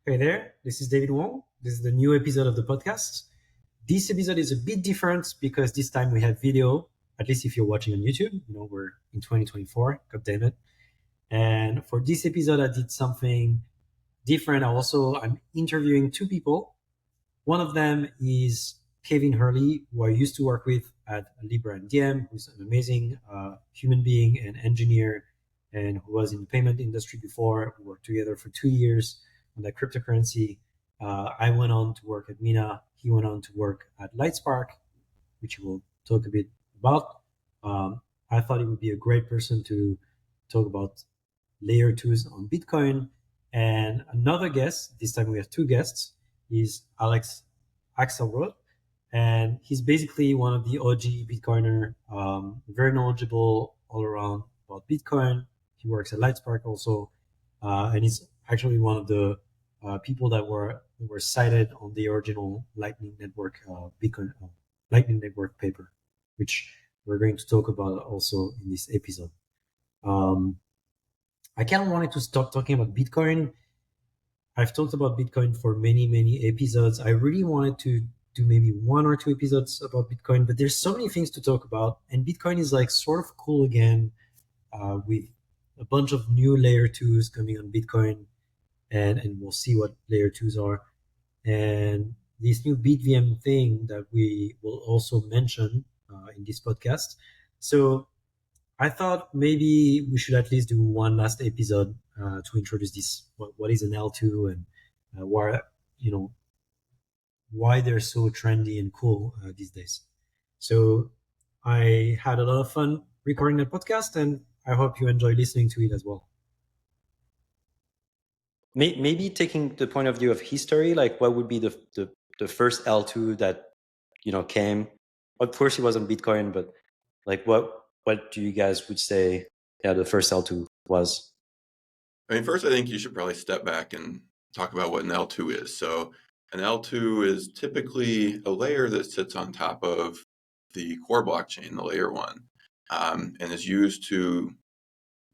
Hey there, this is David Wong. This is the new episode of the podcast. This episode is a bit different because this time we have video, at least if you're watching on YouTube. We're in 2024, god damn it. And for this episode, I did something different. I'm interviewing two people. One of them is Kevin Hurley, who I used to work with at Libra and DM, who's an amazing human being and engineer, and who was in the payment industry before. We worked together for 2 years on that cryptocurrency. I went on to work at Mina. He went on to work at LightSpark, which we'll talk a bit about. I thought he would be a great person to talk about layer twos on Bitcoin. And another guest, this time we have two guests, is Akselrod. And he's basically one of the OG Bitcoiner, very knowledgeable all around about Bitcoin. He works at LightSpark also, and he's actually one of the people that were cited on the original Lightning Network Bitcoin Lightning Network paper, which we're going to talk about also in this episode. I kind of wanted to stop talking about Bitcoin. I've talked about Bitcoin for many episodes. I really wanted to do maybe one or two episodes about Bitcoin, but there's so many things to talk about, and Bitcoin is like sort of cool again with a bunch of new layer twos coming on Bitcoin, and we'll see what layer twos are. And this new BitVM thing that we will also mention in this podcast. So I thought maybe we should at least do one last episode to introduce this. What is an L2 and why they're so trendy and cool these days. So I had a lot of fun recording that podcast, and I hope you enjoy listening to it as well. Maybe taking the point of view of history, like what would be the first L2 that came? Of course, it wasn't Bitcoin, but like what do you guys would say? Yeah, the first L2 was. I mean, first, I think you should probably step back and talk about what an L2 is. So an L2 is typically a layer that sits on top of the core blockchain, the layer one, and is used to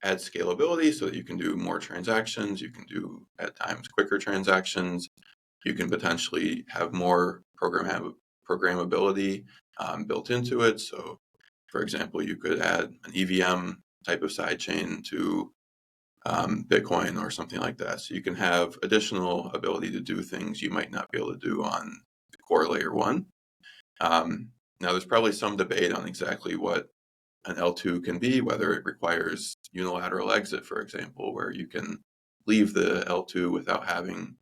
add scalability so that you can do more transactions. You can do, at times, quicker transactions. You can potentially have more programmability built into it. So, for example, you could add an EVM type of sidechain to Bitcoin or something like that. So you can have additional ability to do things you might not be able to do on the core layer one. Now, there's probably some debate on exactly what an L2 can be, whether it requires unilateral exit, for example, where you can leave the L2 without having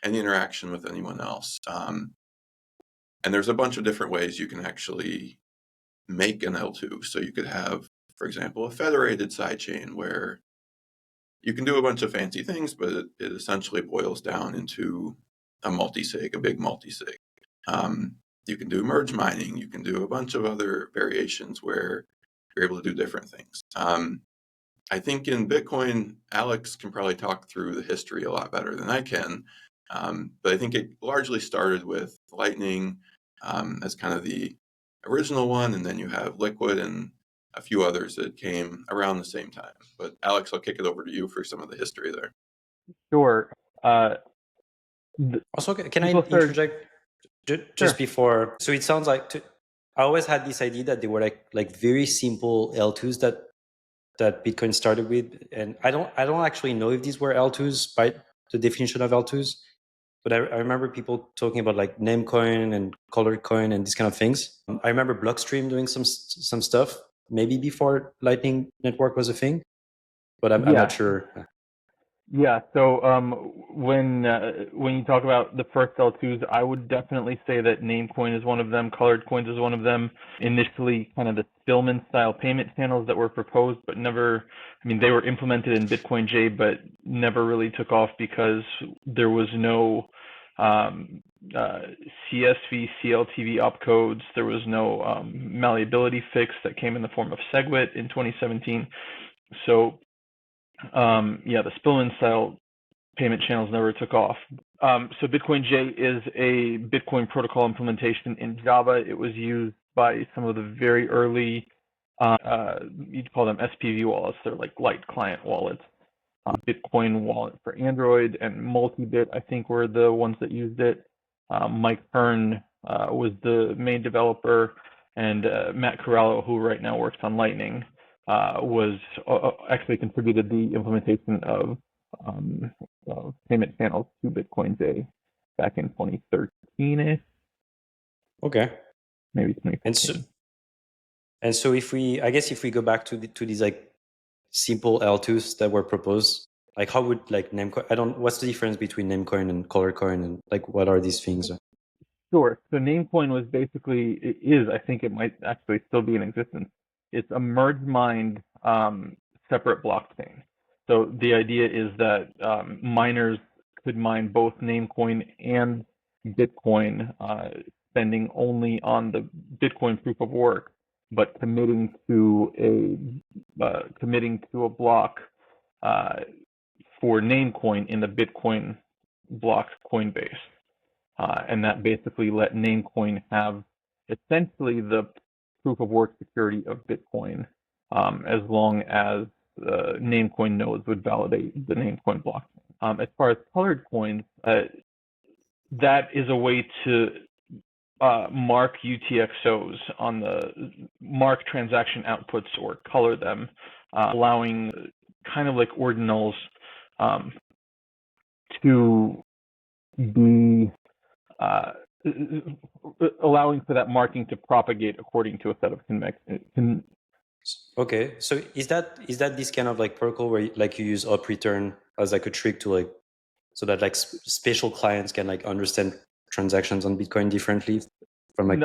any interaction with anyone else. And there's a bunch of different ways you can actually make an L2. So you could have, for example, a federated sidechain where you can do a bunch of fancy things, but it essentially boils down into a multi-sig, a big multi-sig. You can do merge mining. You can do a bunch of other variations where you're able to do different things. I think in Bitcoin, Alex can probably talk through the history a lot better than I can. But I think it largely started with Lightning as kind of the original one, and then you have Liquid and a few others that came around the same time. But Alex, I'll kick it over to you for some of the history there. Sure. Also, can I interject just before? So it sounds like I always had this idea that they were like very simple L2s that Bitcoin started with, and I don't actually know if these were L2s by the definition of L2s, but I remember people talking about like Namecoin and colored coin and these kind of things. I remember Blockstream doing some stuff maybe before Lightning Network was a thing, but I'm not sure. Yeah, so when you talk about the first L2s, I would definitely say that Namecoin is one of them, Colored Coins is one of them. Initially, kind of the Stillman style payment channels that were proposed, but never, they were implemented in Bitcoin J, but never really took off because there was no CSV, CLTV opcodes. There was no malleability fix that came in the form of SegWit in 2017. So the Spillman style payment channels never took off. So Bitcoin J is a Bitcoin protocol implementation in Java. It was used by some of the very early, you'd call them SPV wallets. They're like light client wallets. Bitcoin wallet for Android, and Multibit, I think, were the ones that used it. Mike Hearn was the main developer, and Matt Corallo, who right now works on Lightning, was actually contributed the implementation of payment channels to Bitcoin Day back in 2013-ish. Okay. Maybe 2014. And so if we go back to these like simple L2s that were proposed, like how would like Namecoin, what's the difference between Namecoin and Colorcoin, and like what are these things? Sure. So Namecoin was basically, I think it might actually still be in existence. It's a merge mined separate blockchain. So the idea is that miners could mine both Namecoin and Bitcoin, spending only on the Bitcoin proof of work, but committing to a block for Namecoin in the Bitcoin block Coinbase. And that basically let Namecoin have essentially the proof of work security of Bitcoin, as long as Namecoin nodes would validate the Namecoin blockchain. As far as colored coins, that is a way to mark UTXOs on mark transaction outputs or color them, allowing kind of like ordinals to be allowing for that marking to propagate according to a set of conventions. Okay, so is that this kind of like protocol where you use up return as like a trick to like, so that like special clients can like understand transactions on Bitcoin differently from like?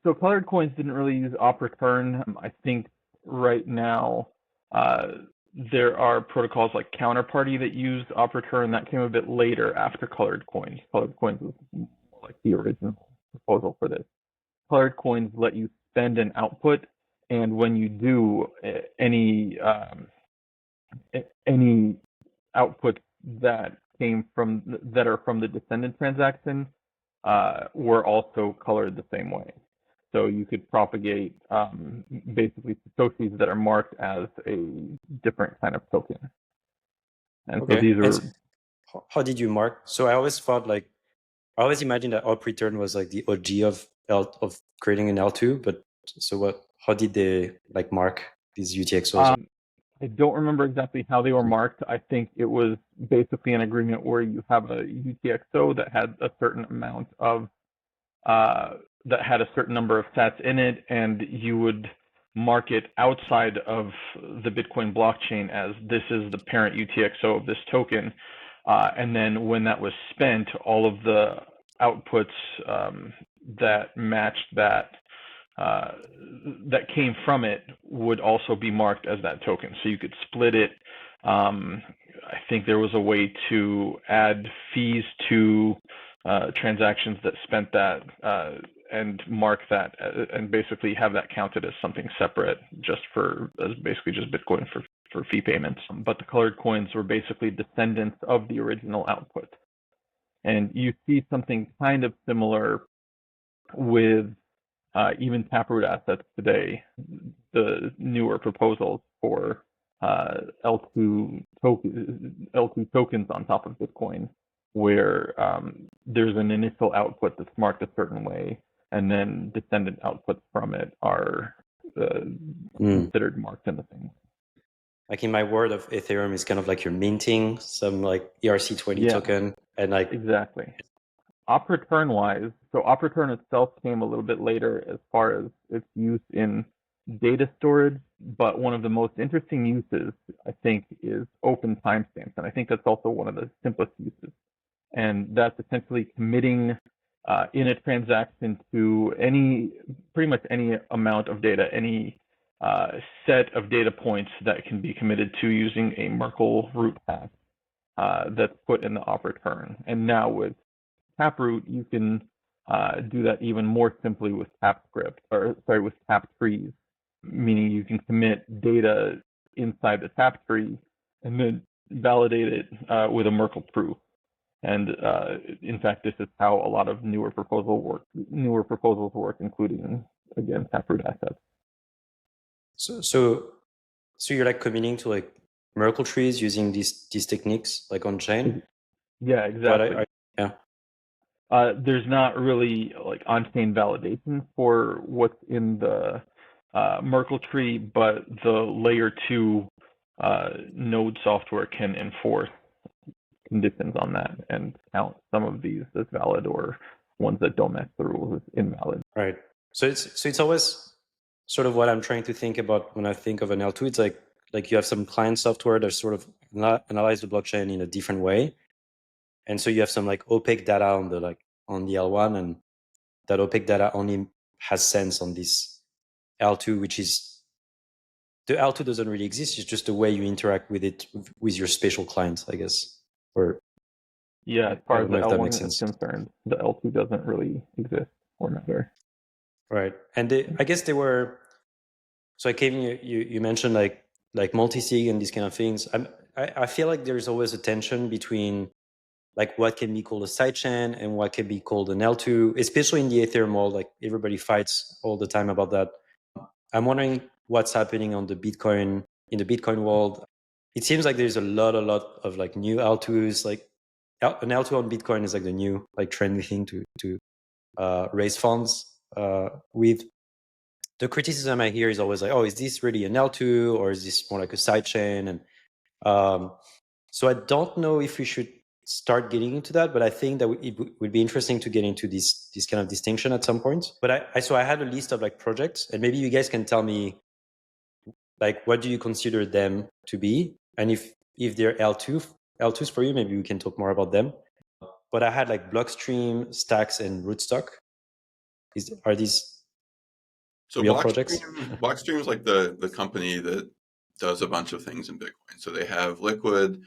So colored coins didn't really use op return. I think right now there are protocols like Counterparty that use op return. That came a bit later after colored coins. Colored coins was more like the original proposal for this. Colored coins let you spend an output, and when you do, any outputs that are from the descendant transaction were also colored the same way. So you could propagate basically Satoshis that are marked as a different kind of token. And okay. So these are. How did you mark? So I always imagined that up return was like the OG of creating an L2, but so how did they like mark these UTXOs? I don't remember exactly how they were marked. I think it was basically an agreement where you have a UTXO that had a certain amount of that had a certain number of sats in it, and you would mark it outside of the Bitcoin blockchain as this is the parent UTXO of this token. And then when that was spent, all of the outputs that matched that came from it would also be marked as that token. So you could split it. I think there was a way to add fees to transactions that spent that and mark that and basically have that counted as something separate as basically just Bitcoin for fee payments. But the colored coins were basically descendants of the original output. And you see something kind of similar with even Taproot assets today, the newer proposals for L2 tokens on top of Bitcoin, where there's an initial output that's marked a certain way, and then descendant outputs from it are considered marked in the same way. Like in my world of Ethereum, is kind of like you're minting some like ERC20 token, and like exactly. Op return wise, so op return itself came a little bit later as far as its use in data storage, but one of the most interesting uses, I think, is open timestamps, and I think that's also one of the simplest uses. And that's essentially committing in a transaction to pretty much any amount of data, any set of data points that can be committed to using a Merkle root hash that's put in the op return. And now with Taproot, you can do that even more simply with with tap trees, meaning you can commit data inside the tap tree and then validate it with a Merkle proof. And in fact, this is how a lot of newer proposals work, including, again, Taproot assets. So you're like committing to like Merkle trees using these techniques like on chain. Yeah, exactly. There's not really like on-chain validation for what's in the Merkle tree, but the layer 2 node software can enforce conditions on that and count some of these as valid or ones that don't match the rules as invalid. Right. So it's always sort of what I'm trying to think about when I think of an L2. It's like you have some client software that sort of analyze the blockchain in a different way. And so you have some like opaque data on the L1, and that opaque data only has sense on this L2, which is the L2 doesn't really exist. It's just the way you interact with it with your spatial client, I guess. Or yeah, as far as the L1 is concerned, the L2 doesn't really exist or matter. Right. And I guess they were. So Kevin, you mentioned like multisig and these kind of things. I feel like there's always a tension between like what can be called a sidechain and what can be called an L2, especially in the Ethereum world. Like everybody fights all the time about that. I'm wondering what's happening on the Bitcoin in the Bitcoin world. It seems like there's a lot of like new L2s. Like an L2 on Bitcoin is like the new like trendy thing to raise funds with. The criticism I hear is always like, oh, is this really an L2 or is this more like a sidechain? And so I don't know if we should start getting into that, but I think that it would be interesting to get into this kind of distinction at some point. But I had a list of like projects, and maybe you guys can tell me like what do you consider them to be, and if they're L2s for you, maybe we can talk more about them. But I had like Blockstream, Stacks, and Rootstock. Are these so real projects? Blockstream is like the company that does a bunch of things in Bitcoin. So they have Liquid,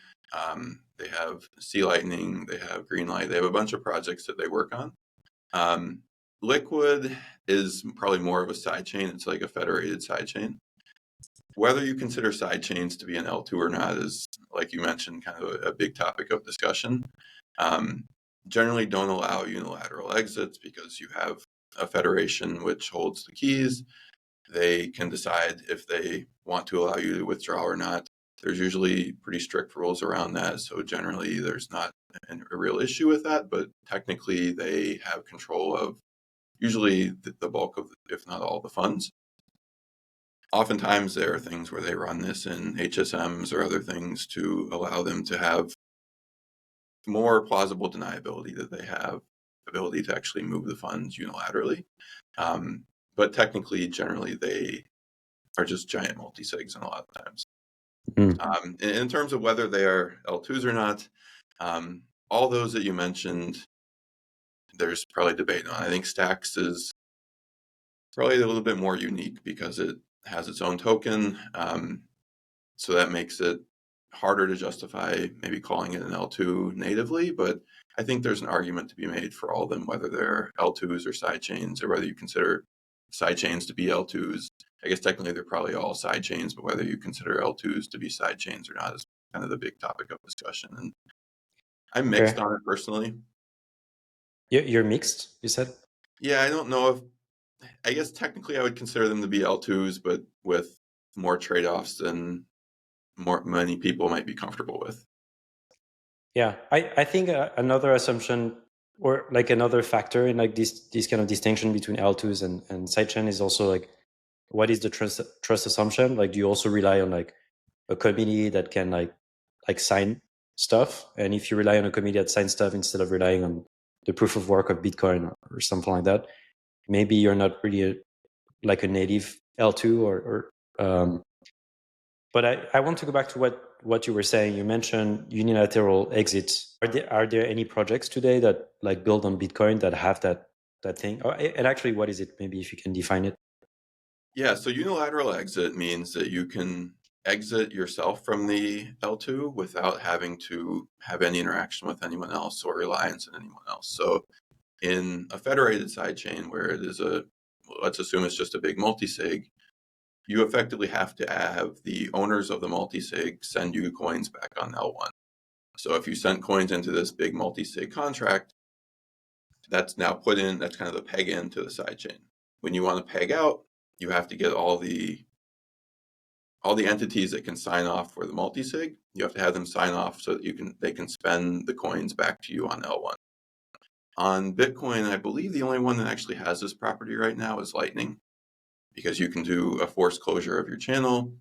they have Sea Lightning, they have Greenlight. They have a bunch of projects that they work on. Liquid is probably more of a sidechain. It's like a federated sidechain. Whether you consider sidechains to be an L2 or not is, like you mentioned, kind of a big topic of discussion. Generally don't allow unilateral exits because you have a federation which holds the keys. They can decide if they want to allow you to withdraw or not. There's usually pretty strict rules around that, so generally there's not a real issue with that, but technically they have control of usually the bulk of, if not all, the funds. Oftentimes there are things where they run this in HSMs or other things to allow them to have more plausible deniability that they have ability to actually move the funds unilaterally. But technically, generally, they are just giant multisigs in a lot of times. In terms of whether they are L2s or not, all those that you mentioned, there's probably debate on. I think Stacks is probably a little bit more unique because it has its own token. So that makes it harder to justify maybe calling it an L2 natively, but I think there's an argument to be made for all of them, whether they're L2s or sidechains, or whether you consider sidechains to be L2s. I guess technically they're probably all sidechains, but whether you consider L2s to be sidechains or not is kind of the big topic of discussion. And I'm mixed on it personally. You're mixed, you said? Yeah, I don't know if, I guess technically I would consider them to be L2s, but with more trade-offs than many people might be comfortable with. Yeah, I think another assumption or like another factor in like this kind of distinction between L2s and sidechain is also like, what is the trust assumption? Like, do you also rely on like a committee that can like sign stuff? And if you rely on a committee that signs stuff instead of relying on the proof of work of Bitcoin or something like that, maybe you're not really like a native L2 but I want to go back to what you were saying. You mentioned unilateral exits. Are there any projects today that like build on Bitcoin that have that thing? And actually, what is it? Maybe if you can define it. Yeah, so unilateral exit means that you can exit yourself from the L2 without having to have any interaction with anyone else or reliance on anyone else. So in a federated sidechain where it is let's assume it's just a big multisig, you effectively have to have the owners of the multisig send you coins back on L1. So if you sent coins into this big multisig contract, that's now put in, that's kind of the peg in to the sidechain. When you want to peg out, you have to get all the all the entities that can sign off for the multisig, you have to have them sign off so that they can spend the coins back to you on L1. On Bitcoin, I believe the only one that actually has this property right now is Lightning, because you can do a forced closure of your channel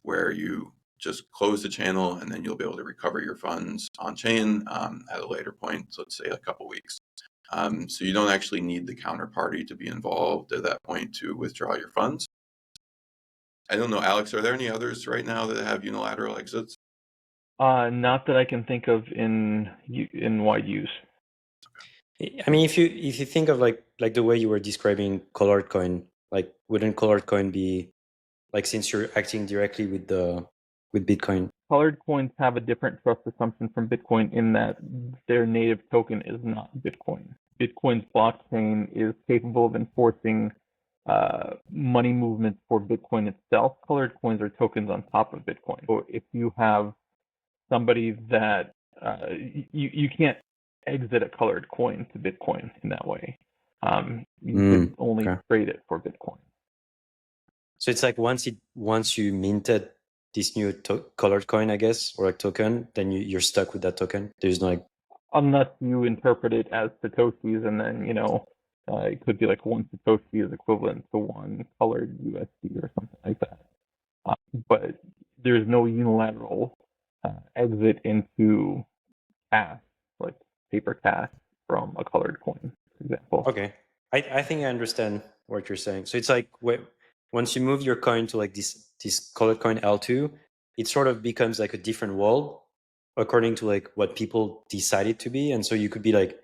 where you just close the channel and then you'll be able to recover your funds on chain at a later point, so let's say a couple weeks. So you don't actually need the counterparty to be involved at that point to withdraw your funds. I don't know, Alex, are there any others right now that have unilateral exits? Not that I can think of in wide use. I mean, if you think of like the way you were describing colored coin, like wouldn't colored coin be like, since you're acting directly with Bitcoin? Colored coins have a different trust assumption from Bitcoin in that their native token is not Bitcoin. Bitcoin's blockchain is capable of enforcing money movements for Bitcoin itself. Colored coins are tokens on top of Bitcoin. So if you have somebody that you can't exit a colored coin to Bitcoin in that way. You can only trade it for Bitcoin. So it's like once you minted this new colored coin, I guess, or like token, then you're stuck with that token. There's no like, unless you interpret it as Satoshis, and then it could be like one Satoshi is equivalent to one colored USD or something like that. But there's no unilateral exit into cash, like paper cash, from a colored coin, for example. Okay, I think I understand what you're saying. So it's like once you move your coin to like this colored coin L2, it sort of becomes like a different world according to like what people decide it to be. And so you could be like,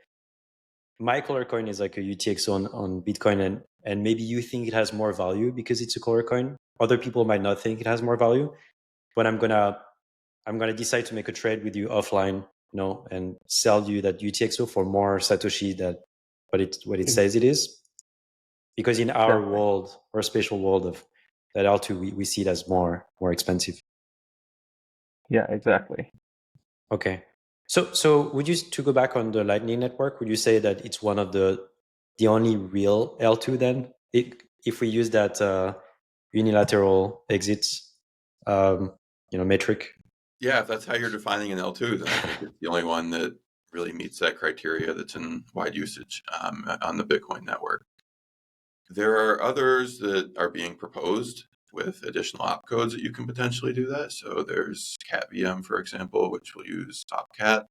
my colored coin is like a UTXO on Bitcoin, and maybe you think it has more value because it's a colored coin. Other people might not think it has more value, but I'm gonna decide to make a trade with you offline, and sell you that UTXO for more Satoshi that what it says it is. Because in our world, or spatial world of that L2, we see it as more expensive. Yeah, exactly. Okay. So would you, to go back on the Lightning Network, would you say that it's one of the only real L2 then? If we use that unilateral exits metric? Yeah, if that's how you're defining an L2, then I think it's the only one that really meets that criteria that's in wide usage on the Bitcoin network. There are others that are being proposed with additional opcodes that you can potentially do that. So there's CatVM, for example, which will use TopCat,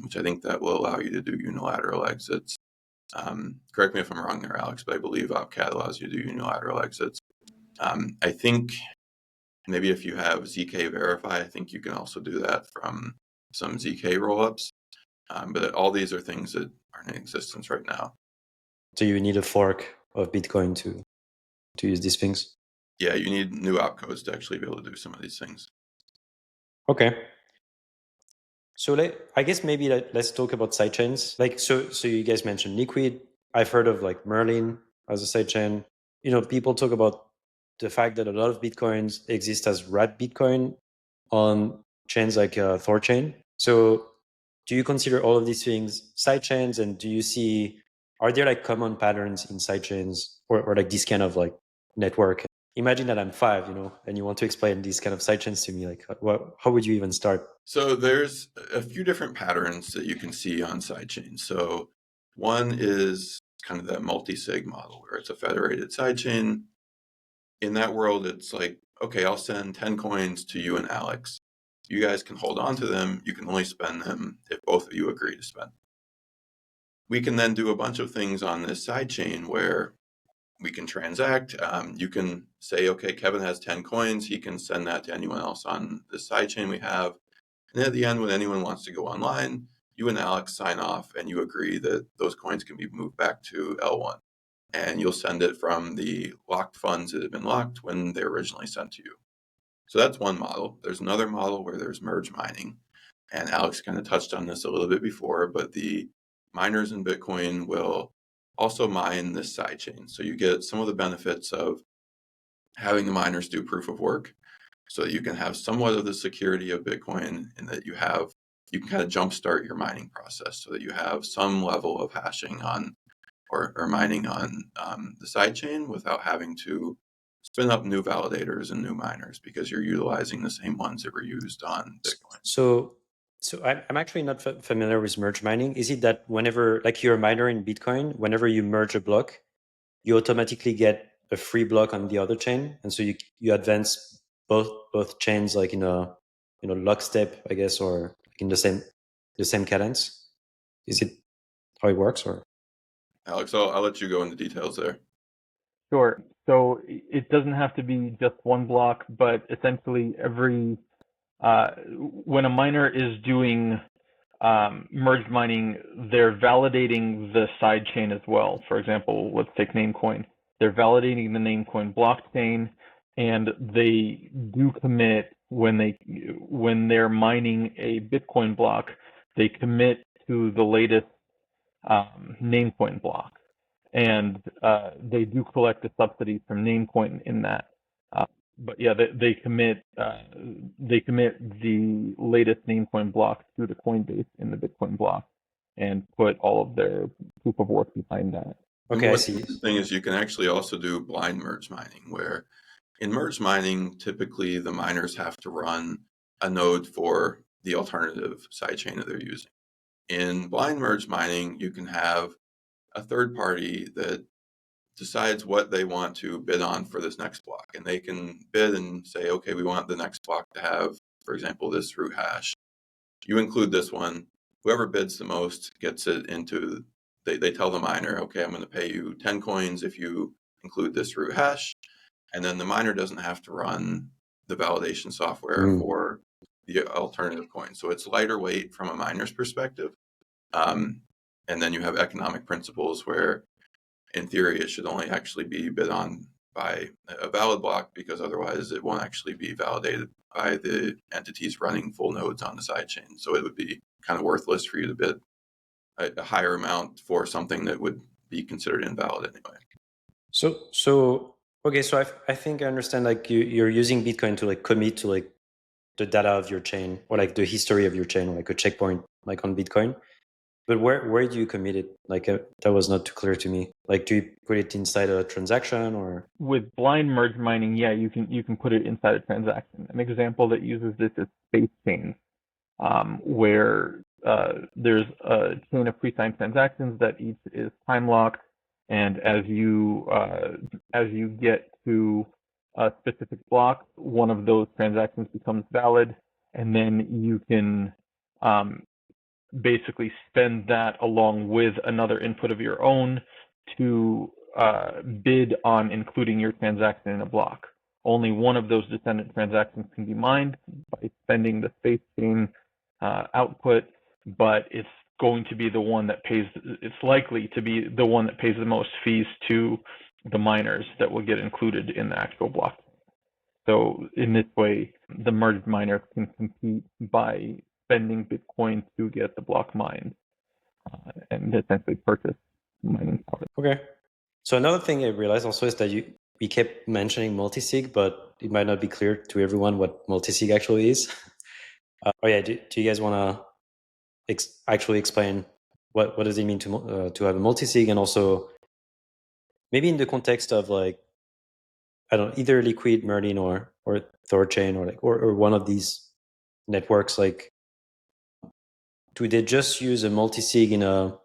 which I think that will allow you to do unilateral exits. Correct me if I'm wrong there, Alex, but I believe OpCat allows you to do unilateral exits. I think maybe if you have ZK Verify, I think you can also do that from some ZK rollups. But all these are things that aren't in existence right now. So you need a fork of Bitcoin to use these things? Yeah, you need new opcodes to actually be able to do some of these things. Okay. So I guess maybe let's talk about sidechains. Like, so you guys mentioned Liquid. I've heard of like Merlin as a sidechain. People talk about the fact that a lot of Bitcoins exist as rat Bitcoin on chains like Thorchain. So do you consider all of these things sidechains, and are there like common patterns in sidechains or like this kind of like network? Imagine that I'm 5, and you want to explain these kind of sidechains to me. Like, how would you even start? So there's a few different patterns that you can see on sidechains. So one is kind of that multi-sig model where it's a federated sidechain. In that world, it's like, okay, I'll send 10 coins to you and Alex. You guys can hold on to them. You can only spend them if both of you agree to spend. We can then do a bunch of things on this sidechain where we can transact. You can say, okay, Kevin has 10 coins. He can send that to anyone else on this sidechain we have. And at the end, when anyone wants to go online, you and Alex sign off and you agree that those coins can be moved back to L1. And you'll send it from the locked funds that have been locked when they were originally sent to you. So that's one model. There's another model where there's merge mining. And Alex kind of touched on this a little bit before, but the miners in Bitcoin will also mine this sidechain. So you get some of the benefits of having the miners do proof of work, so that you can have somewhat of the security of Bitcoin, and that you can kind of jumpstart your mining process so that you have some level of hashing on or mining on the sidechain without having to spin up new validators and new miners because you're utilizing the same ones that were used on Bitcoin. So I'm actually not familiar with merge mining. Is it that whenever, like you're a miner in Bitcoin, whenever you merge a block, you automatically get a free block on the other chain, and so you advance both chains like in a lockstep, I guess, or in the same cadence? Is it how it works, or? Alex, I'll let you go into details there. Sure. So it doesn't have to be just one block, but essentially when a miner is doing merge mining, they're validating the side chain as well. For example, let's take Namecoin. They're validating the Namecoin blockchain, and they do commit when they're mining a Bitcoin block, they commit to the latest Namecoin block, and they do collect the subsidies from Namecoin in that. But yeah, they commit the latest Namecoin block to the Coinbase in the Bitcoin block, and put all of their proof of work behind that. Okay, I see. The thing is, you can actually also do blind merge mining, where in merge mining, typically the miners have to run a node for the alternative sidechain that they're using. In blind merge mining, you can have a third party that decides what they want to bid on for this next block. And they can bid and say, okay, we want the next block to have, for example, this root hash. You include this one. Whoever bids the most gets it into, they tell the miner, okay, I'm going to pay you 10 coins if you include this root hash. And then the miner doesn't have to run the validation software for the alternative coin. So it's lighter weight from a miner's perspective. And then you have economic principles where, in theory, it should only actually be bid on by a valid block, because otherwise it won't actually be validated by the entities running full nodes on the sidechain. So it would be kind of worthless for you to bid a higher amount for something that would be considered invalid anyway. So okay, so I think I understand. Like you're using Bitcoin to like commit to like the data of your chain, or like the history of your chain, or like a checkpoint, like on Bitcoin. But where do you commit it? Like that was not too clear to me. Like, do you put it inside a transaction, or? With blind merge mining, yeah, you can put it inside a transaction. An example that uses this is Sidechains, where there's a chain of pre-signed transactions that each is time locked, and as you get to a specific block, one of those transactions becomes valid, and then you can basically spend that along with another input of your own to bid on including your transaction in a block. Only one of those descendant transactions can be mined by spending the space chain output, but it's going to be the one that pays, it's likely to be the one that pays the most fees to the miners that will get included in the actual block. So in this way, the merged miners can compete by spending Bitcoin to get the block mined and essentially purchase mining power. Okay. So another thing I realized also is that we kept mentioning multisig, but it might not be clear to everyone what multisig actually is. Oh yeah, do you guys want to actually explain what does it mean to have a multisig, and also maybe in the context of like, I don't know, either Liquid, Merlin, or Thorchain, or like or one of these networks, like, do they just use a multisig in a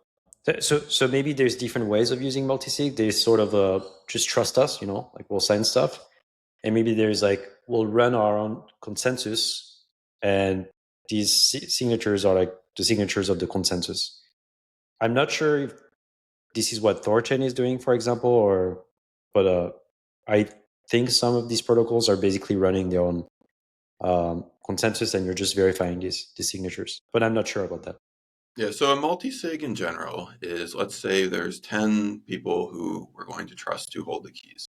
so maybe there's different ways of using multisig. There's sort of just trust us, like we'll sign stuff, and maybe there's like we'll run our own consensus, and these signatures are like the signatures of the consensus. I'm not sure if this is what Thorchain is doing, for example, but I think some of these protocols are basically running their own consensus, and you're just verifying these signatures. But I'm not sure about that. Yeah, so a multi-sig in general is, let's say there's 10 people who we're going to trust to hold the keys.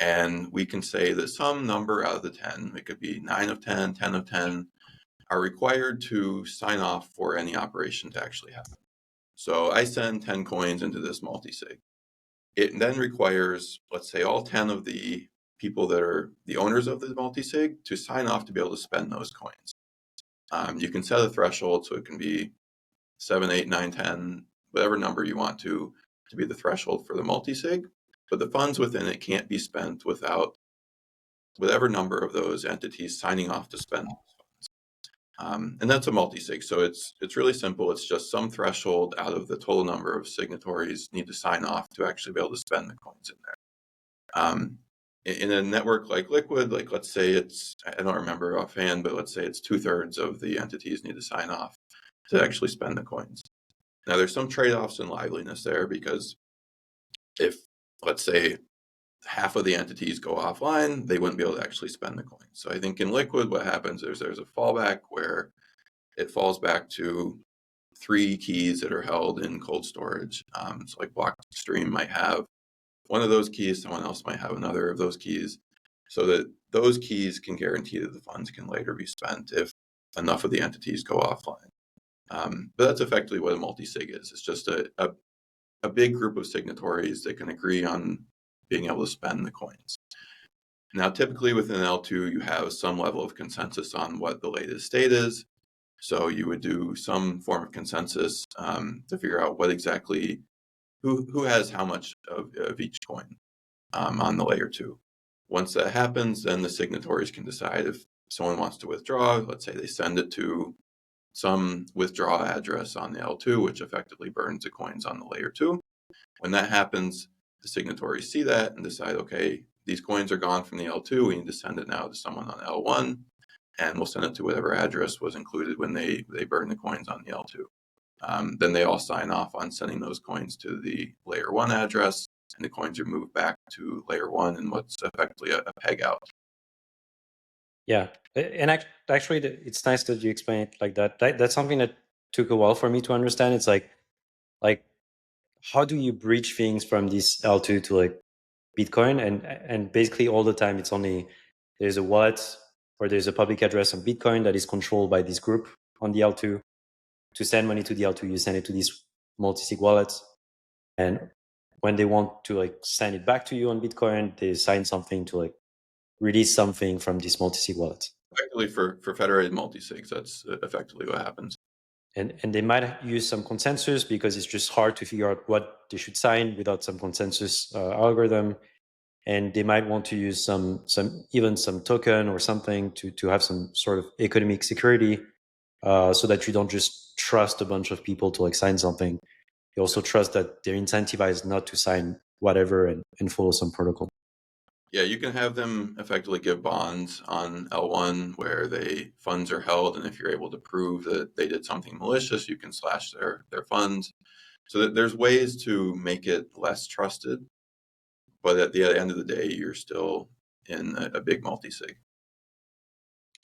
And we can say that some number out of the 10, it could be 9 of 10, 10 of 10, are required to sign off for any operation to actually happen. So I send 10 coins into this multi-sig. It then requires, let's say, all 10 of the people that are the owners of the multi-sig to sign off to be able to spend those coins. You can set a threshold, so it can be 7, 8, 9, 10, whatever number you want to be the threshold for the multi-sig. But the funds within it can't be spent without whatever number of those entities signing off to spend. And that's a multi-sig. So it's really simple. It's just some threshold out of the total number of signatories need to sign off to actually be able to spend the coins in there. In a network like Liquid, like let's say it's, I don't remember offhand, but let's say it's 2/3 of the entities need to sign off to actually spend the coins. Now there's some trade-offs in liveliness there, because if, let's say, half of the entities go offline, they wouldn't be able to actually spend the coins. So I think in Liquid, what happens is there's a fallback where it falls back to 3 keys that are held in cold storage. So like Blockstream might have one of those keys, someone else might have another of those keys, so that those keys can guarantee that the funds can later be spent if enough of the entities go offline. But that's effectively what a multi-sig is. It's just a big group of signatories that can agree on being able to spend the coins. Now, typically within L2, you have some level of consensus on what the latest state is. So you would do some form of consensus to figure out what exactly, who has how much of each coin on the layer 2. Once that happens, then the signatories can decide if someone wants to withdraw. Let's say they send it to some withdraw address on the L2, which effectively burns the coins on the layer 2. When that happens, the signatories see that and decide, okay, these coins are gone from the L2. We need to send it now to someone on L1, and we'll send it to whatever address was included when they burn the coins on the L2. Then they all sign off on sending those coins to the layer 1 address, and the coins are moved back to layer 1 in what's effectively a peg out. Yeah, and actually, it's nice that you explain it like that. That's something that took a while for me to understand. It's like how do you bridge things from this L2 to like Bitcoin? And basically all the time, it's only there's a wallet or there's a public address on Bitcoin that is controlled by this group on the L2. To send money to the L2, you send it to these multi-sig wallets, and when they want to like send it back to you on Bitcoin, they sign something to like release something from this multi-sig wallet. Effectively, for federated multi-sigs, that's effectively what happens. And they might use some consensus because it's just hard to figure out what they should sign without some consensus algorithm. And they might want to use some token or something to have some sort of economic security, so that you don't just trust a bunch of people to like sign something. You also trust that they're incentivized not to sign whatever and follow some protocol. Yeah, you can have them effectively give bonds on L1 where funds are held, and if you're able to prove that they did something malicious, you can slash their funds. So that there's ways to make it less trusted, but at the end of the day, you're still in a big multi-sig.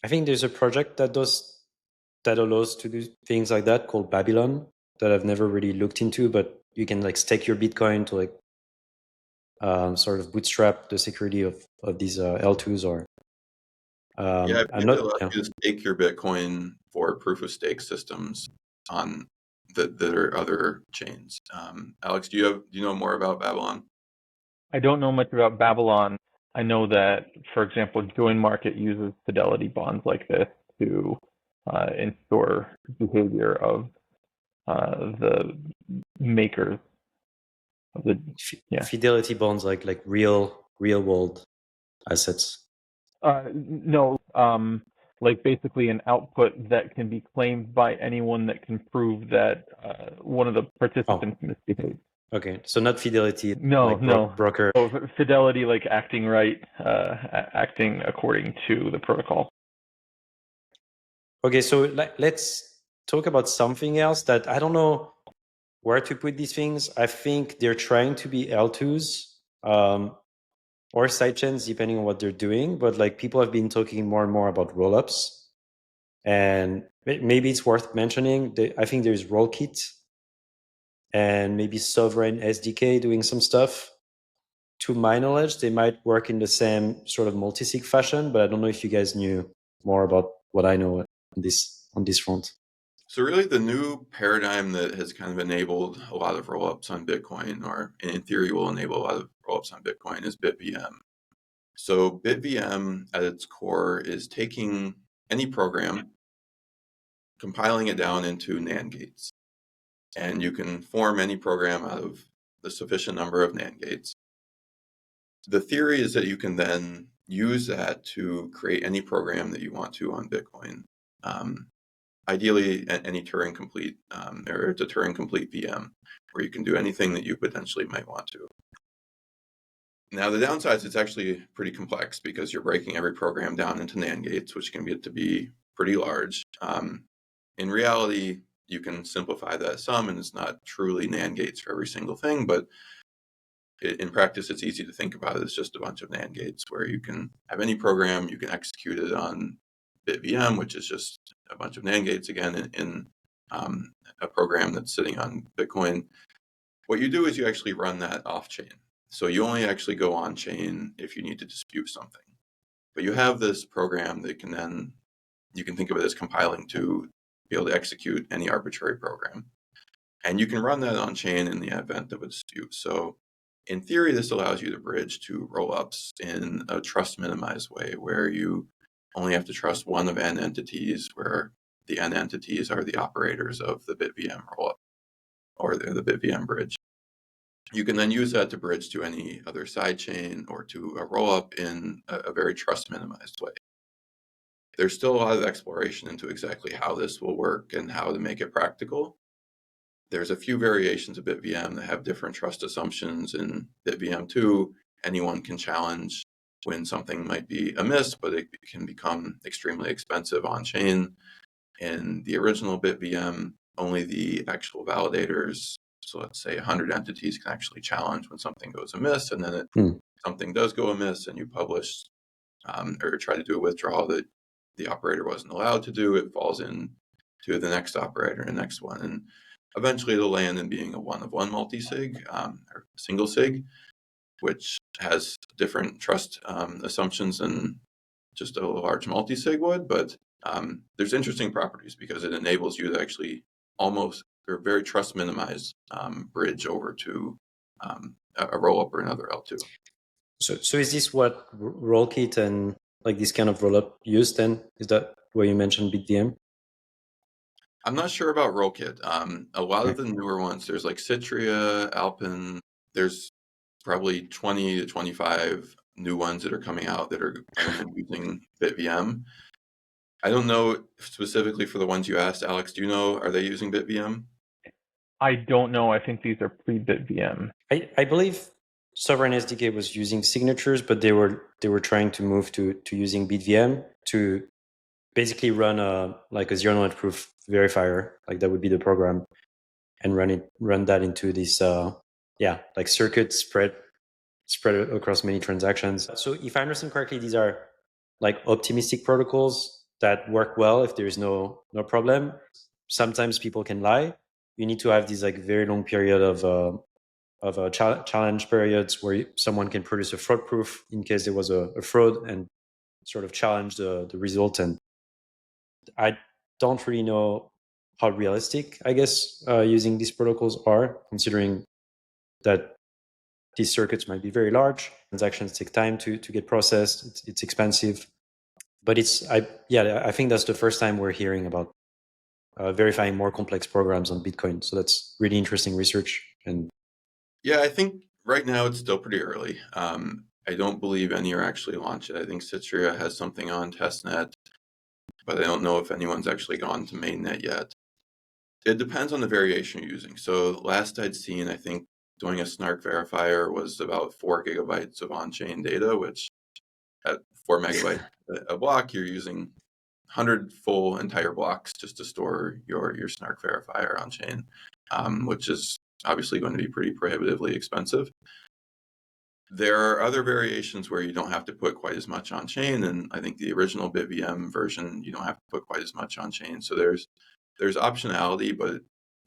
I think there's a project that allows to do things like that called Babylon that I've never really looked into, but you can like stake your Bitcoin to like sort of bootstrap the security of these L2s or Yeah, I'm it not. allows Yeah. you to stake your Bitcoin for proof of stake systems on that are other chains. Alex, do you know more about Babylon? I don't know much about Babylon. I know that, for example, Join Market uses fidelity bonds like this to ensure behavior of the makers of the Fidelity bonds, like real world assets. No, like basically an output that can be claimed by anyone that can prove that one of the participants misbehaved. Okay, so not Fidelity. No. Broker. Oh, Fidelity, like acting right, acting according to the protocol. Okay, so let's talk about something else that I don't know where to put these things. I think they're trying to be L2s or sidechains, depending on what they're doing. But like people have been talking more and more about rollups, and maybe it's worth mentioning. I think there's Rollkit and maybe Sovereign SDK doing some stuff. To my knowledge, they might work in the same sort of multisig fashion, but I don't know if you guys knew more about what I know on this front. So really the new paradigm that has kind of enabled a lot of rollups on Bitcoin, or in theory will enable a lot of rollups on Bitcoin, is BitVM. So BitVM at its core is taking any program, compiling it down into NAND gates. And you can form any program out of the sufficient number of NAND gates. The theory is that you can then use that to create any program that you want to on Bitcoin. Ideally, any Turing complete, or it's a Turing complete VM, where you can do anything that you potentially might want to. Now, the downside is it's actually pretty complex because you're breaking every program down into NAND gates, which can get to be pretty large. In reality, you can simplify that some, and it's not truly NAND gates for every single thing, but in practice, it's easy to think about it as just a bunch of NAND gates where you can have any program, you can execute it on BitVM, which is just a bunch of NAND gates again in a program that's sitting on Bitcoin. What you do is you actually run that off-chain. So you only actually go on-chain if you need to dispute something. But you have this program that can then, you can think of it as compiling to be able to execute any arbitrary program. And you can run that on-chain in the event of a dispute. So in theory, this allows you to bridge to rollups in a trust minimized way, where you only have to trust one of n entities, where the n entities are the operators of the BitVM rollup, or the BitVM bridge. You can then use that to bridge to any other sidechain or to a rollup in a very trust minimized way. There's still a lot of exploration into exactly how this will work and how to make it practical. There's a few variations of BitVM that have different trust assumptions. In BitVM 2, anyone can challenge when something might be amiss, but it can become extremely expensive on chain. In the original BitVM, only the actual validators, so let's say 100 entities, can actually challenge when something goes amiss, and then something does go amiss and you publish or try to do a withdrawal that the operator wasn't allowed to do, it falls in to the next operator and the next one. And eventually it'll land in being a one-of-one multi-sig or single sig, which has different trust assumptions than just a large multi-sig would. But there's interesting properties because it enables you to actually almost, or very trust minimized bridge over to a rollup or another L2. So is this what Rollkit and like this kind of rollup use then? Is that where you mentioned BitVM? I'm not sure about Rollkit. A lot of the newer ones, there's like Citria, Alpin, there's probably 20 to 25 new ones that are coming out that are using BitVM. I don't know specifically for the ones you asked, Alex, do you know, are they using BitVM? I don't know. I think these are pre-BitVM. I believe Sovereign SDK was using signatures, but they were trying to move to using BitVM to basically run a zero-knowledge proof verifier, like that would be the program, and run that into this circuit spread across many transactions. So if I understand correctly, these are like optimistic protocols that work well if there is no problem. Sometimes people can lie. You need to have these like very long period of challenge periods where someone can produce a fraud proof in case there was a fraud and sort of challenge the result. And I don't really know how realistic, I guess, using these protocols are, considering that these circuits might be very large. Transactions take time to get processed. It's expensive. But I think that's the first time we're hearing about verifying more complex programs on Bitcoin. So that's really interesting research. And yeah, I think right now it's still pretty early. I don't believe any are actually launched. I think Citria has something on testnet, but I don't know if anyone's actually gone to mainnet yet. It depends on the variation you're using. So last I'd seen, I think doing a snark verifier was about 4 gigabytes of on-chain data, which at 4 megabytes a block, you're using 100 full entire blocks just to store your snark verifier on chain, which is obviously going to be pretty prohibitively expensive. There are other variations where you don't have to put quite as much on chain, and I think the original BitVM version, you don't have to put quite as much on chain. So there's optionality, but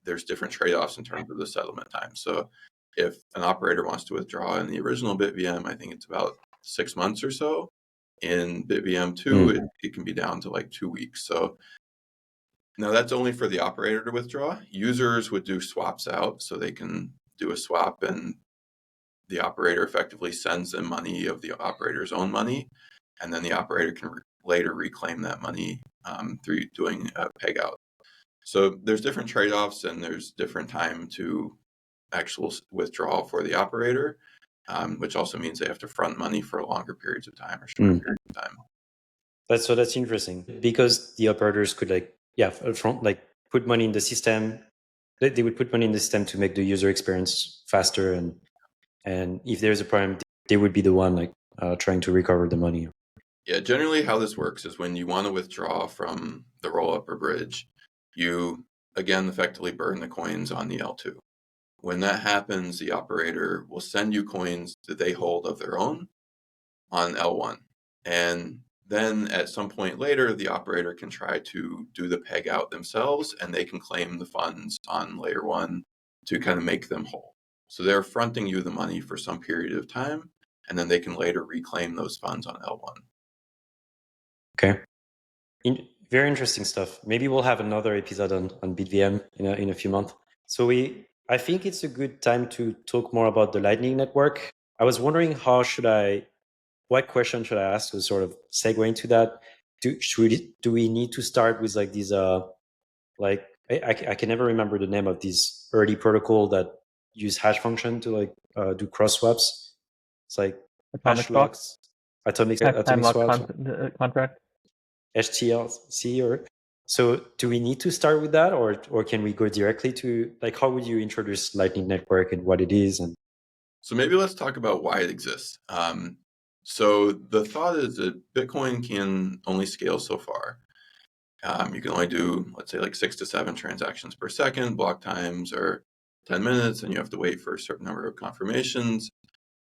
there's different trade-offs in terms of the settlement time. So if an operator wants to withdraw in the original BitVM, I think it's about 6 months or so. In BitVM 2, it can be down to like 2 weeks. So now that's only for the operator to withdraw. Users would do swaps out, so they can do a swap and the operator effectively sends them money of the operator's own money, and then the operator can later reclaim that money through doing a peg out. So there's different trade-offs and there's different time to actual withdrawal for the operator. which also means they have to front money for longer periods of time or shorter periods of time. That's interesting, because the operators could put money in the system. They would put money in the system to make the user experience faster, and if there's a problem, they would be the one trying to recover the money. Yeah, generally how this works is when you want to withdraw from the rollup or bridge, you again effectively burn the coins on the L2. When that happens, the operator will send you coins that they hold of their own on L1. And then at some point later, the operator can try to do the peg out themselves, and they can claim the funds on layer 1 to kind of make them whole. So they're fronting you the money for some period of time, and then they can later reclaim those funds on L1. Okay. Very interesting stuff. Maybe we'll have another episode on BitVM in a few months. So I think it's a good time to talk more about the Lightning Network. I was wondering what question should I ask to sort of segue into that? Do we need to start with like these I can never remember the name of these early protocol that use hash function to do cross swaps? It's like Atomic hash locks, atomic swaps, contract. HTLC or so. Do we need to start with that, or can we go directly to how would you introduce Lightning Network and what it is? And so maybe let's talk about why it exists. So the thought is that Bitcoin can only scale so far. You can only do, let's say, 6 to 7 transactions per second. Block times are 10 minutes, and you have to wait for a certain number of confirmations.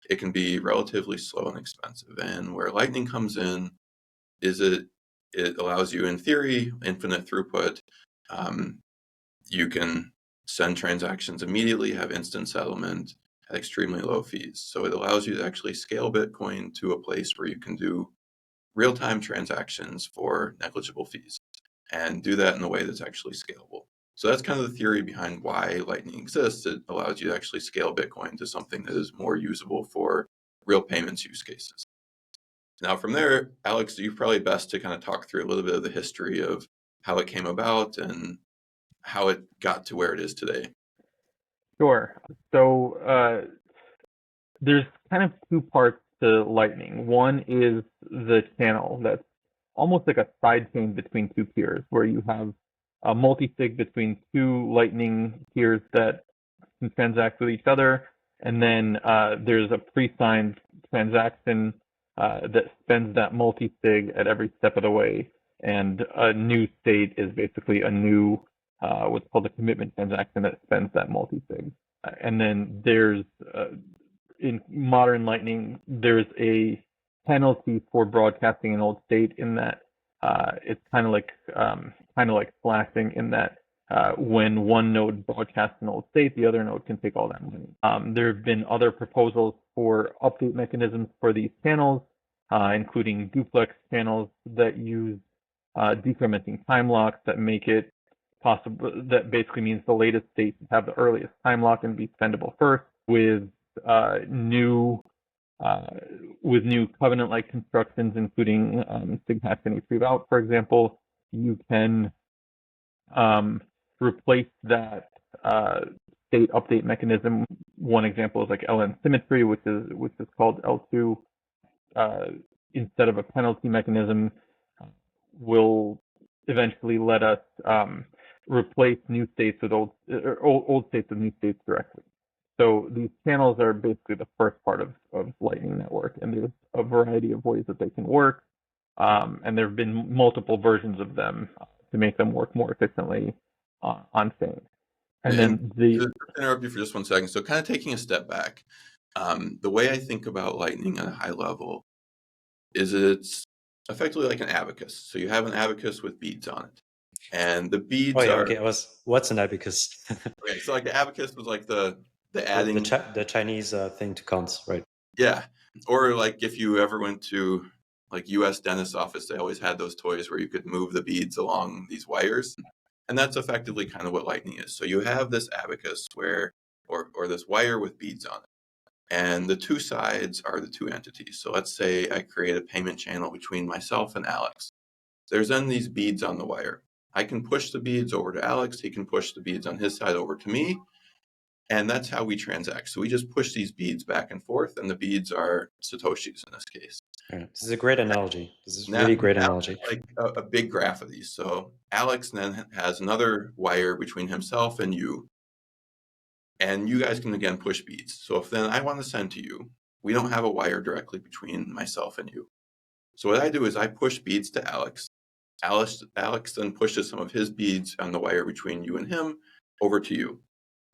It can be relatively slow and expensive. And where Lightning comes in is it allows you, in theory, infinite throughput. You can send transactions immediately, have instant settlement at extremely low fees. So it allows you to actually scale Bitcoin to a place where you can do real-time transactions for negligible fees and do that in a way that's actually scalable. So that's kind of the theory behind why Lightning exists. It allows you to actually scale Bitcoin to something that is more usable for real payments use cases. Now from there, Alex, you're probably best to kind of talk through a little bit of the history of how it came about and how it got to where it is today. Sure. So there's kind of two parts to Lightning. One is the channel that's almost like a sidechain between two peers, where you have a multi-sig between two Lightning peers that can transact with each other, and then there's a pre-signed transaction that spends that multi-sig at every step of the way, and a new state is basically a new what's called a commitment transaction that spends that multi-sig. And then there's in modern Lightning, there's a penalty for broadcasting an old state, in that it's kind of like flashing, in that when one node broadcasts an old state, the other node can take all that money. There have been other proposals for update mechanisms for these channels, including duplex channels that use decrementing time locks that make it possible. That basically means the latest states have the earliest time lock and be spendable first, with new covenant-like constructions, including sig hash and reroute, for example. You can replace that state update mechanism. One example is like LN symmetry, which is called L2. Instead of a penalty mechanism, will eventually let us replace new states with old states with new states directly. So these channels are basically the first part of Lightning Network, and there's a variety of ways that they can work, and there have been multiple versions of them to make them work more efficiently on chain. And then to interrupt you for just 1 second. So kind of taking a step back, the way I think about Lightning at a high level is it's effectively like an abacus. So you have an abacus with beads on it, and the beads what's an abacus? Okay, so like the abacus was like the adding the Chinese thing to count, right? Yeah, or like if you ever went to like U.S. dentist office, they always had those toys where you could move the beads along these wires, and that's effectively kind of what Lightning is. So you have this abacus or this wire with beads on it, and the two sides are the two entities. So let's say I create a payment channel between myself and Alex. There's then these beads on the wire. I can push the beads over to Alex. He can push the beads on his side over to me. And that's how we transact. So we just push these beads back and forth, and the beads are Satoshis in this case. Yeah, this is a great analogy. This is Now, really great analogy. like a big graph of these. So Alex then has another wire between himself and you guys can again push beads. So if then I want to send to you, we don't have a wire directly between myself and you. So what I do is I push beads to Alex. Alex then pushes some of his beads on the wire between you and him over to you.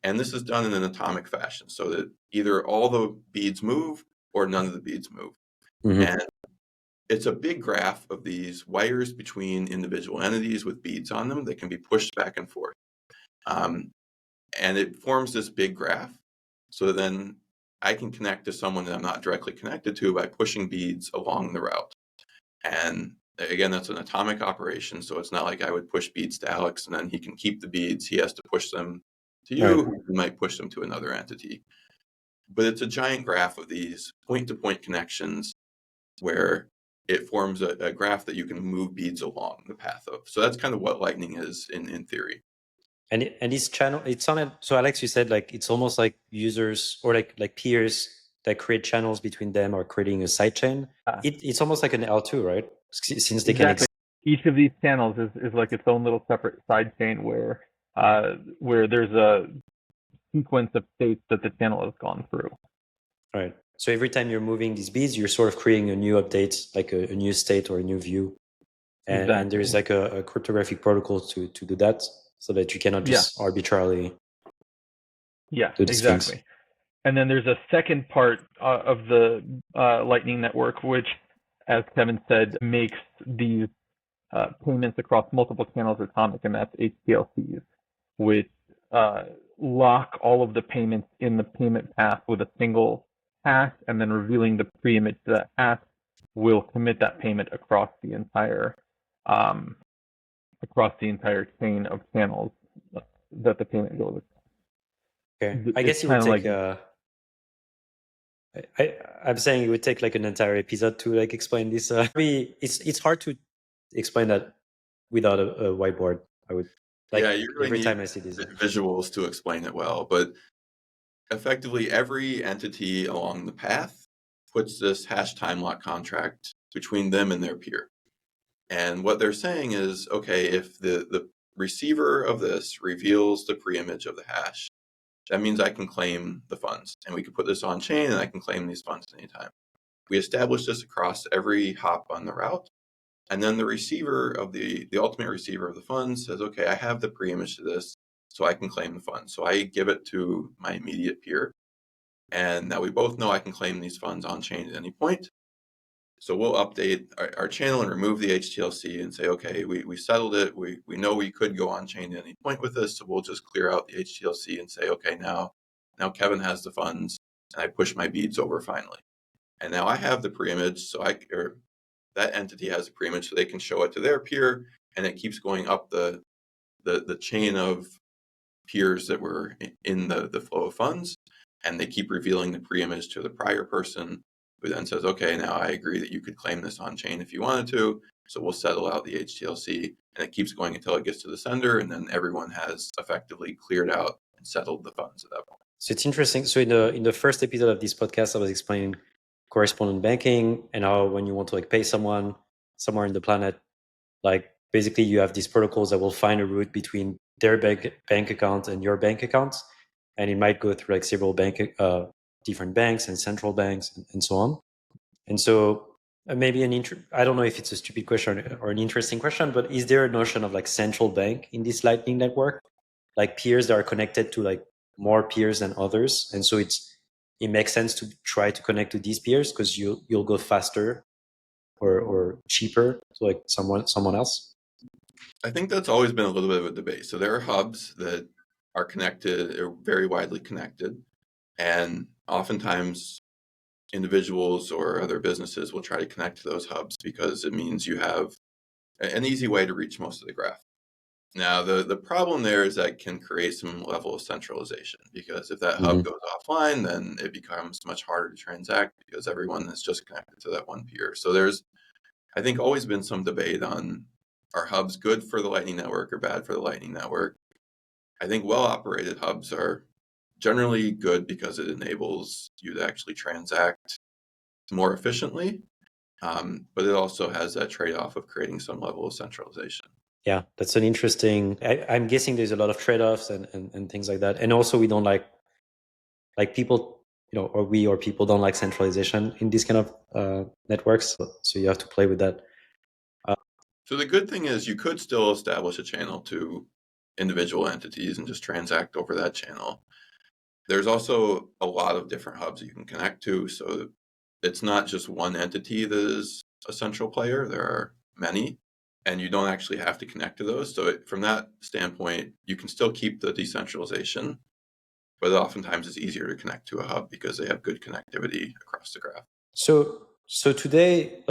And this is done in an atomic fashion so that either all the beads move or none of the beads move. Mm-hmm. And it's a big graph of these wires between individual entities with beads on them that can be pushed back and forth. And it forms this big graph. So then I can connect to someone that I'm not directly connected to by pushing beads along the route. And again, that's an atomic operation. So it's not like I would push beads to Alex and then he can keep the beads. He has to push them to you, Right. who might push them to another entity. But it's a giant graph of these point-to-point connections where it forms a graph that you can move beads along the path of. So that's kind of what Lightning is in theory. And this channel, it sounded so. Alex, you said like it's almost like users or like peers that create channels between them or creating a sidechain. It's almost like an L2, right? Since they exactly. Each of these channels is like its own little separate sidechain where there's a sequence of states that the channel has gone through. Right. So every time you're moving these beads, you're sort of creating a new update, like a new state or a new view. And, exactly. and there's like a cryptographic protocol to do that, so that you cannot just arbitrarily do these exactly. things. And then there's a second part of the Lightning Network, which, as Kevin said, makes these payments across multiple channels atomic, and that's HTLCs, which lock all of the payments in the payment path with a single hash, and then revealing the pre-image to that hash will commit that payment across the entire chain of channels that the payment goes. Okay, I guess it would take. I'm saying it would take like an entire episode to like explain this. It's hard to explain that without a whiteboard. I would like you really every need time I see these visuals to explain it well. But effectively, every entity along the path puts this hash time lock contract between them and their peer. And what they're saying is, okay, if the receiver of this reveals the pre-image of the hash, that means I can claim the funds. And we can put this on chain and I can claim these funds anytime. We establish this across every hop on the route. And then the receiver of the ultimate receiver of the funds says, okay, I have the pre-image to this, so I can claim the funds. So I give it to my immediate peer. And now we both know I can claim these funds on chain at any point. So we'll update our channel and remove the HTLC and say, okay, we settled it. We know we could go on chain at any point with this. So we'll just clear out the HTLC and say, okay, now Kevin has the funds and I push my beads over finally. And now I have the pre-image, so that entity has a pre-image so they can show it to their peer, and it keeps going up the chain of peers that were in the flow of funds, and they keep revealing the pre-image to the prior person, who then says, okay, now I agree that you could claim this on chain if you wanted to, so we'll settle out the HTLC, and it keeps going until it gets to the sender, and then everyone has effectively cleared out and settled the funds at that point. So it's interesting. So in the first episode of this podcast, I was explaining correspondent banking and how when you want to like pay someone somewhere in the planet, like basically you have these protocols that will find a route between their bank account and your bank account, and it might go through like several different banks and central banks and so on. And so maybe I don't know if it's a stupid question or an interesting question, but is there a notion of like central bank in this Lightning network, like peers that are connected to like more peers than others, and so it makes sense to try to connect to these peers because you'll go faster or cheaper to like someone else? I think that's always been a little bit of a debate. So there are hubs that are connected, are very widely connected, and oftentimes individuals or other businesses will try to connect to those hubs because it means you have an easy way to reach most of the graph. Now, the problem there is that can create some level of centralization, because if that hub goes offline, then it becomes much harder to transact because everyone is just connected to that one peer. So there's, I think, always been some debate on, are hubs good for the Lightning Network or bad for the Lightning Network? I think well-operated hubs are generally good because it enables you to actually transact more efficiently, but it also has that trade-off of creating some level of centralization. Yeah, that's an interesting. I'm guessing there's a lot of trade-offs and things like that, and also we don't like people, or people don't like centralization in these kind of networks. So you have to play with that. So the good thing is you could still establish a channel to individual entities and just transact over that channel. There's also a lot of different hubs you can connect to, so it's not just one entity that is a central player. There are many, and you don't actually have to connect to those. So from that standpoint, you can still keep the decentralization, but oftentimes it's easier to connect to a hub because they have good connectivity across the graph. So today,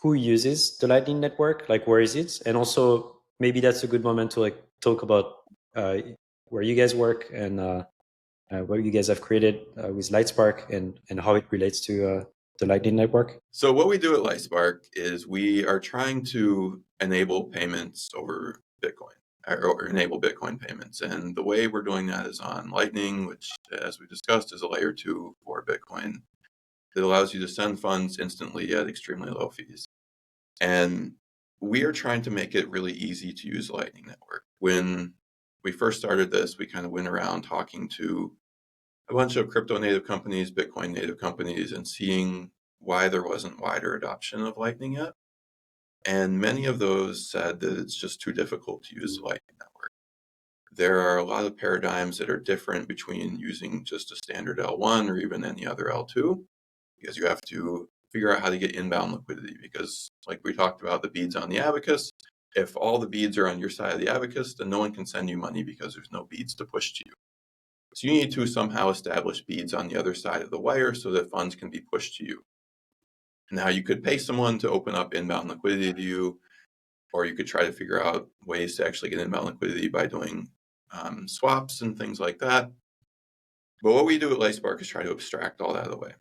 who uses the Lightning Network? Where is it? And also, maybe that's a good moment to talk about where you guys work and what you guys have created with LightSpark and how it relates to the Lightning Network. So what we do at LightSpark is we are trying to enable payments over Bitcoin, or enable Bitcoin payments. And the way we're doing that is on Lightning, which, as we discussed, is a layer 2 for Bitcoin. It allows you to send funds instantly at extremely low fees. And we are trying to make it really easy to use the Lightning Network. When we first started this, we kind of went around talking to a bunch of crypto native companies, Bitcoin native companies, and seeing why there wasn't wider adoption of Lightning yet. And many of those said that it's just too difficult to use the Lightning Network. There are a lot of paradigms that are different between using just a standard L1 or even any other L2, because you have to figure out how to get inbound liquidity. Because like we talked about the beads on the abacus, if all the beads are on your side of the abacus, then no one can send you money because there's no beads to push to you. So you need to somehow establish beads on the other side of the wire so that funds can be pushed to you. Now you could pay someone to open up inbound liquidity to you, or you could try to figure out ways to actually get inbound liquidity by doing swaps and things like that. But what we do at LightSpark is try to abstract all that away.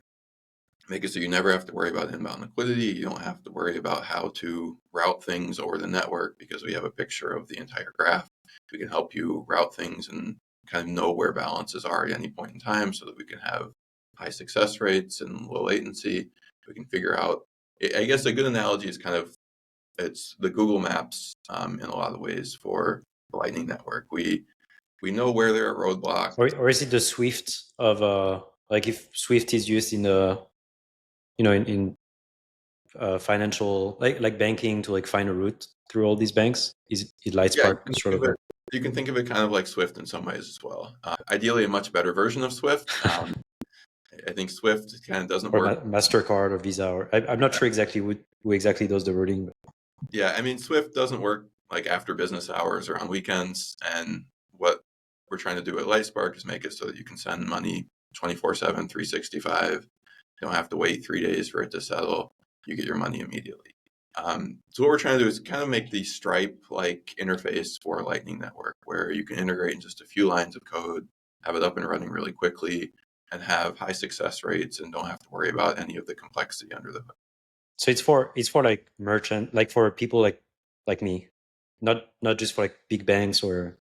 Make it so you never have to worry about inbound liquidity. You don't have to worry about how to route things over the network because we have a picture of the entire graph. We can help you route things and kind of know where balances are at any point in time so that we can have high success rates and low latency. We can figure out, I guess a good analogy is it's the Google Maps in a lot of ways for the Lightning Network. We know where there are roadblocks. Or is it the Swift of if Swift is used in in financial like banking to find a route through all these banks? Is it LightSpark you can think of it kind of like Swift in some ways as well. Ideally, a much better version of Swift. I think Swift kind of doesn't work. MasterCard or Visa, or I'm not sure exactly who exactly does the routing. But. Yeah, I mean, Swift doesn't work after business hours or on weekends. And what we're trying to do at LightSpark is make it so that you can send money 24/7, 365. You don't have to wait 3 days for it to settle. You get your money immediately. So what we're trying to do is kind of make the Stripe-like interface for a Lightning Network, where you can integrate in just a few lines of code, have it up and running really quickly, and have high success rates, and don't have to worry about any of the complexity under the hood. So it's for merchant, for people like me, not just for big banks or.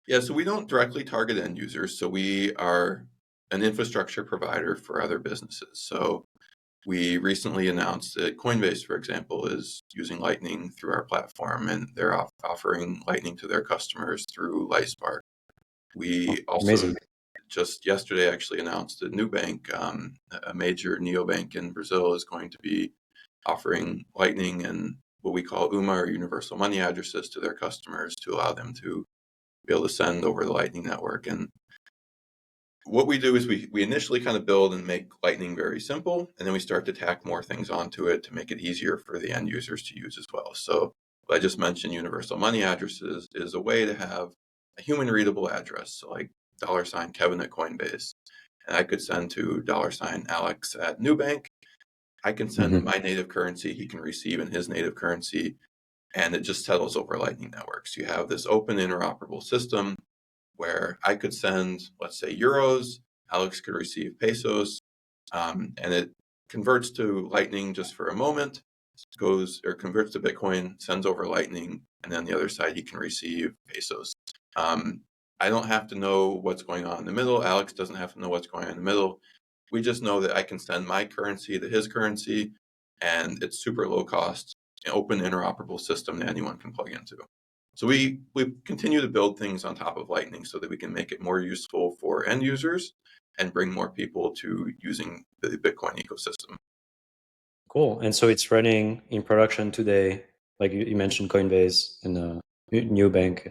Yeah, so we don't directly target end users. So we are an infrastructure provider for other businesses. So we recently announced that Coinbase, for example, is using Lightning through our platform, and they're offering Lightning to their customers through LightSpark. We also just yesterday actually announced that Nubank, a major neobank in Brazil, is going to be offering Lightning and what we call UMA, or universal money addresses, to their customers to allow them to be able to send over the Lightning Network. And what we do is we initially kind of build and make Lightning very simple, and then we start to tack more things onto it to make it easier for the end users to use as well. So I just mentioned universal money addresses is a way to have a human readable address, so like $Kevin at Coinbase, and I could send to $Alex at Nubank. I can send in my native currency, he can receive in his native currency, and it just settles over Lightning networks. You have this open interoperable system where I could send, let's say, euros, Alex could receive pesos, and it converts to Lightning just for a moment, converts to Bitcoin, sends over Lightning, and then the other side he can receive pesos. I don't have to know what's going on in the middle. Alex doesn't have to know what's going on in the middle. We just know that I can send my currency to his currency, and it's super low cost, an open interoperable system that anyone can plug into. So we continue to build things on top of Lightning so that we can make it more useful for end users and bring more people to using the Bitcoin ecosystem. Cool. And so it's running in production today, like you mentioned Coinbase and Nubank.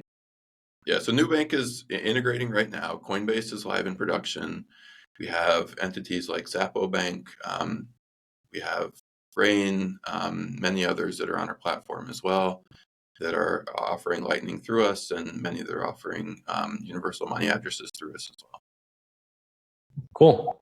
Yeah, so Nubank is integrating right now. Coinbase is live in production. We have entities like Zappo Bank. We have Rain, many others that are on our platform as well that are offering Lightning through us, and many that are offering universal money addresses through us as well. Cool.